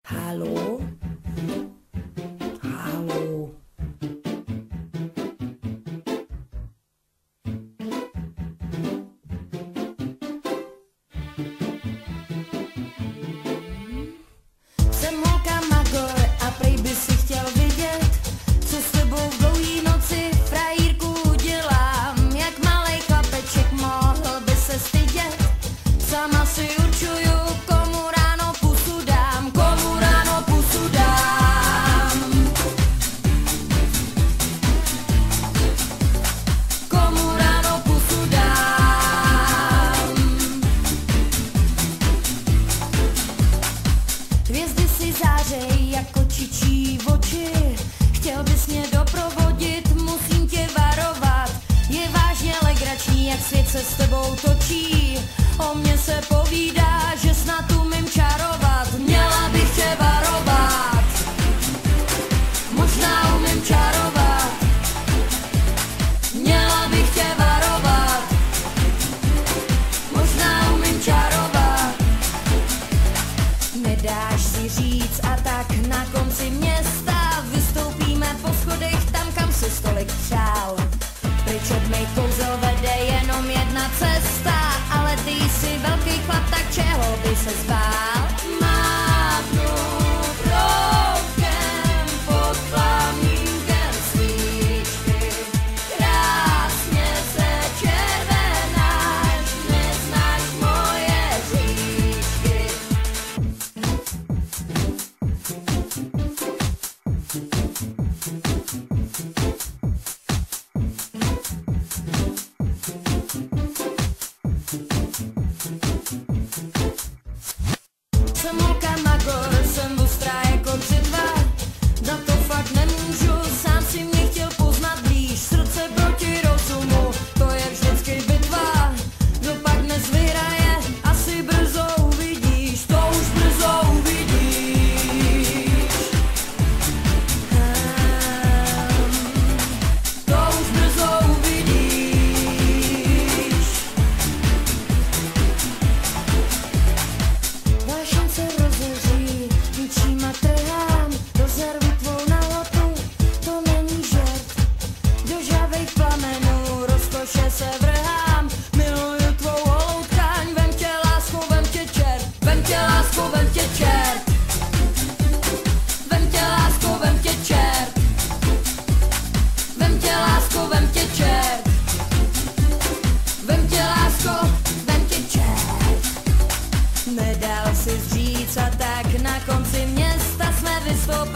Hallo? Hallo? Jsem holka Magor a prej by si chtěl vidět, co s tebou v dlouhý noci frajírku udělám. Jak malej chlapeček mohl by se stydět, sama si určuju, komu ráno pusu dám, komu ráno pusu dám. Komu ráno pusu dám. Hvězdy si zářej jako čičí oči, chtěl bys mě doprovodit, musím tě varovat. Je vážně legrační, jak svět se s tebou točí, o mně se povídá, že snad umím čarovat. Měla bych tě varovat, možná umím čarovat. Měla bych tě varovat, možná umím čarovat. Nedáš si říct a tak na konci města vystoupíme po schodech tam, kam si stolik přál. Pryč od mých kouzel vede jenom jedna cesta, ale ty jsi velký chlap, tak čeho by se zbál? Mávnu proužkem pod plamínkem svíčky, krásně se červenáš, neznáš moje říčky. Jsem holka Magor, jsem ostrá jako břitva, na to fakt nemůžu, sám si mě chtěl poznat blíž. Srdce proti rozumu, to je vždycky bitva, kdo pak dnes vyhraje, asi brzo uvidíš, to už brzo uvidíš. To už brzo uvidíš. Vášeň se rozeří, ničíma trhám, rozervu tvou nalotu, to není žert. Do žhavejch plamenů rozkoše se vrhám, miluju tvou holou tkáň, vem tě láskou, vem tě čert, vem tě láskou, vem tě čert. Vem tě láskou, vem tě čert. Vem tě láskou, vem tě čert. Vem tě láskou, vem tě čert. Nedal si říct a tak na konci města jsme vystoupili.